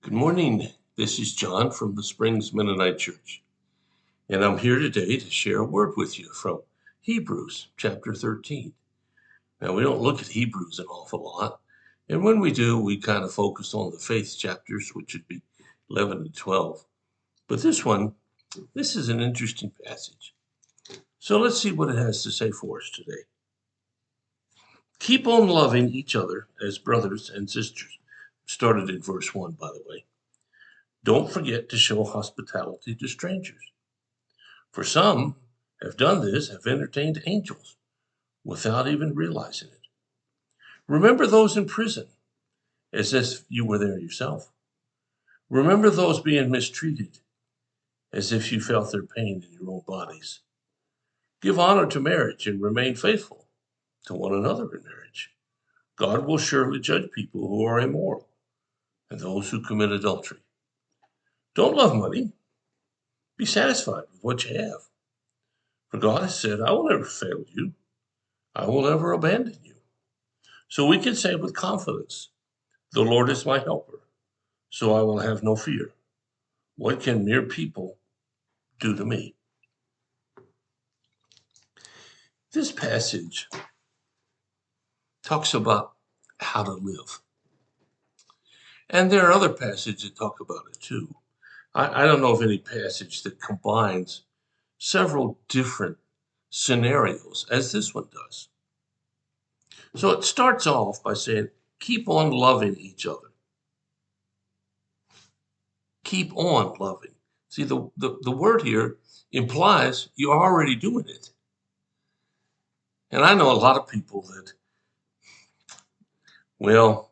Good morning. This is John from the Springs Mennonite Church, and I'm here today to share a word with you from Hebrews chapter 13. Now, we don't look at Hebrews an awful lot, and when we do, we kind of focus on the faith chapters, which would be 11 and 12. But this is an interesting passage. So let's see what it has to say for us today. Keep on loving each other as brothers and sisters. Started in verse 1, by the way. Don't forget to show hospitality to strangers. For some have done this, have entertained angels without even realizing it. Remember those in prison as if you were there yourself. Remember those being mistreated as if you felt their pain in your own bodies. Give honor to marriage and remain faithful to one another in marriage. God will surely judge people who are immoral and those who commit adultery. Don't love money. Be satisfied with what you have. For God has said, I will never fail you. I will never abandon you. So we can say with confidence, the Lord is my helper, so I will have no fear. What can mere people do to me? This passage talks about how to live. And there are other passages that talk about it too. I don't know of any passage that combines several different scenarios as this one does. So it starts off by saying, keep on loving each other. Keep on loving. See, the word here implies you're already doing it. And I know a lot of people that, well,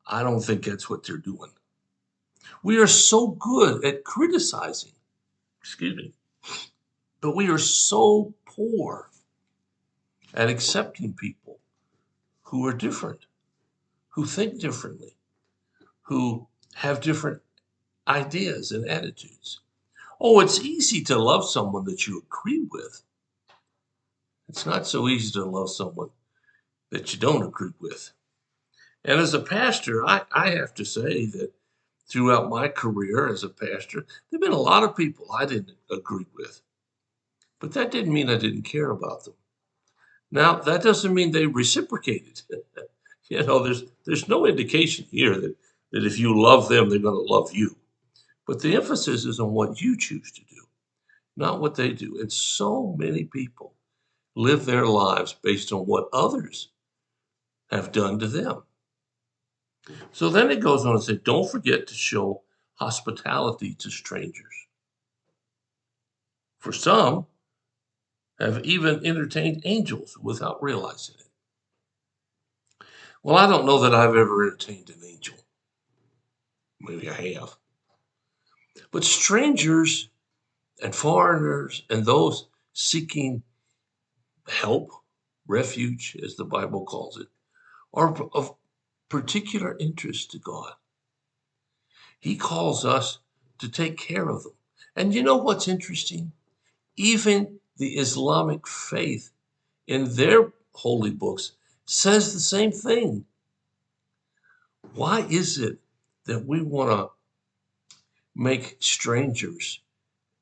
I don't think that's what they're doing. We are so good at criticizing, excuse me, but we are so poor at accepting people who are different, who think differently, who have different ideas and attitudes. Oh, it's easy to love someone that you agree with. It's not so easy to love someone that you don't agree with. And as a pastor, I have to say that throughout my career as a pastor, there have been a lot of people I didn't agree with. But that didn't mean I didn't care about them. Now, that doesn't mean they reciprocated. There's no indication here that if you love them, they're going to love you. But the emphasis is on what you choose to do, not what they do. And so many people live their lives based on what others have done to them. So then it goes on to say, don't forget to show hospitality to strangers. For some have even entertained angels without realizing it. Well, I don't know that I've ever entertained an angel. Maybe I have. But strangers and foreigners and those seeking help, refuge, as the Bible calls it, are of particular interest to God. He calls us to take care of them. And you know what's interesting? Even the Islamic faith in their holy books says the same thing. Why is it that we want to make strangers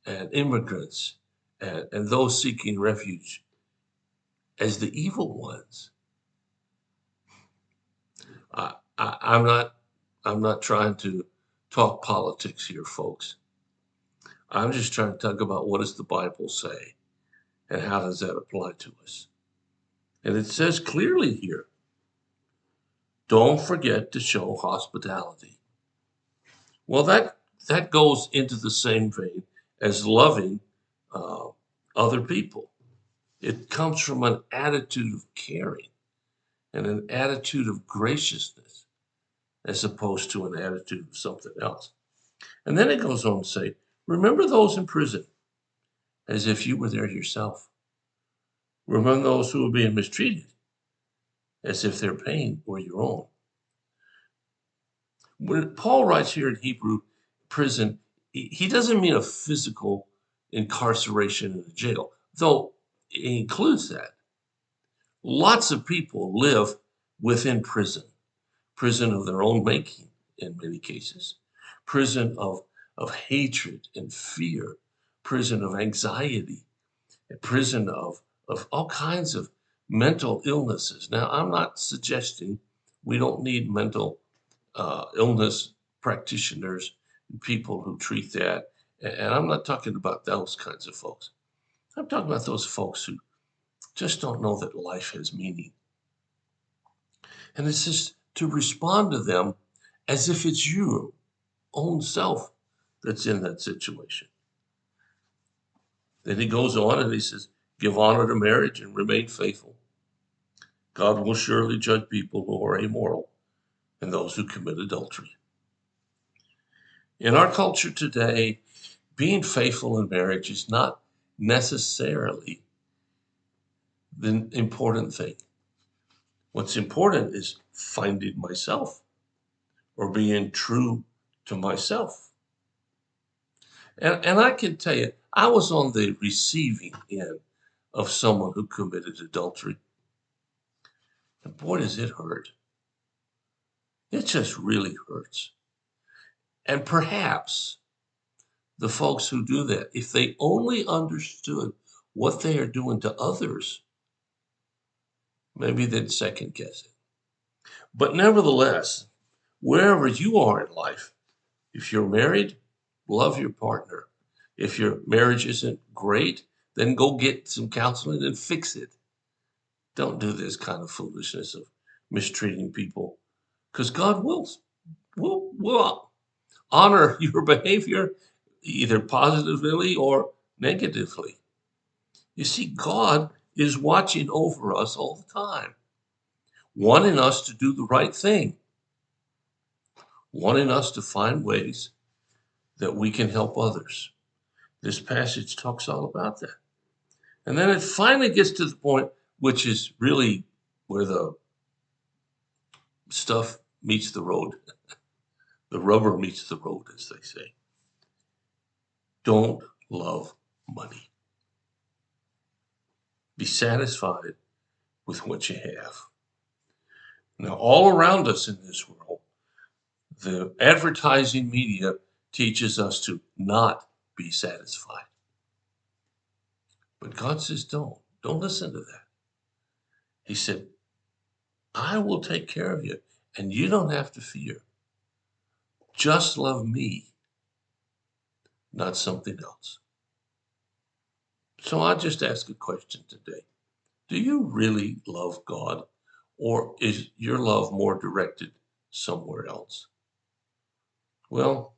and immigrants and those seeking refuge as the evil ones? I'm not trying to talk politics here, folks. I'm just trying to talk about what does the Bible say and how does that apply to us. And it says clearly here, don't forget to show hospitality. Well, that goes into the same vein as loving other people. It comes from an attitude of caring and an attitude of graciousness as opposed to an attitude of something else. And then it goes on to say, remember those in prison as if you were there yourself. Remember those who are being mistreated as if their pain were your own. When Paul writes here in Hebrew prison, he doesn't mean a physical incarceration in a jail, though it includes that. Lots of people live within prison of their own making in many cases. prison of hatred and fear, prison of anxiety, a prison of all kinds of mental illnesses. Now, I'm not suggesting we don't need mental illness practitioners and people who treat that. And I'm not talking about those kinds of folks. I'm talking about those folks who just don't know that life has meaning. And it's just to respond to them as if it's your own self that's in that situation. Then he goes on and he says, give honor to marriage and remain faithful. God will surely judge people who are immoral and those who commit adultery. In our culture today, being faithful in marriage is not necessarily the important thing. What's important is finding myself or being true to myself. And I can tell you, I was on the receiving end of someone who committed adultery. And boy, does it hurt. It just really hurts. And perhaps the folks who do that, if they only understood what they are doing to others, maybe they'd second guess it. But nevertheless, wherever you are in life, if you're married, love your partner. If your marriage isn't great, then go get some counseling and fix it. Don't do this kind of foolishness of mistreating people, because God will honor your behavior either positively or negatively. You see, God is watching over us all the time, wanting us to do the right thing, wanting us to find ways that we can help others. This passage talks all about that. And then it finally gets to the point, which is really where the stuff meets the road. The rubber meets the road, as they say. Don't love money. Be satisfied with what you have. Now, all around us in this world, the advertising media teaches us to not be satisfied. But God says, don't listen to that. He said, I will take care of you, and you don't have to fear. Just love me, not something else. So I'll just ask a question today. Do you really love God, or is your love more directed somewhere else? Well,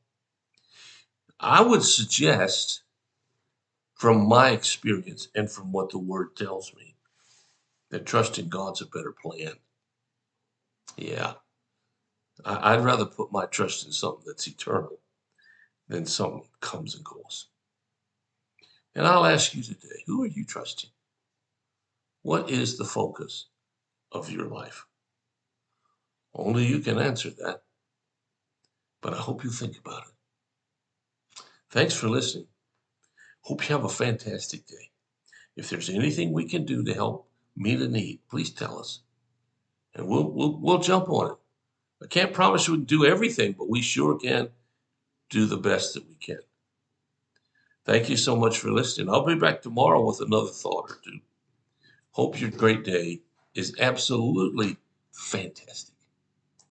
I would suggest, from my experience and from what the Word tells me, that trusting God's a better plan. Yeah, I'd rather put my trust in something that's eternal than something that comes and goes. And I'll ask you today, who are you trusting? What is the focus of your life? Only you can answer that, but I hope you think about it. Thanks for listening. Hope you have a fantastic day. If there's anything we can do to help meet a need, please tell us, and we'll jump on it. I can't promise we can do everything, but we sure can do the best that we can. Thank you so much for listening. I'll be back tomorrow with another thought or two. Hope your great day is absolutely fantastic.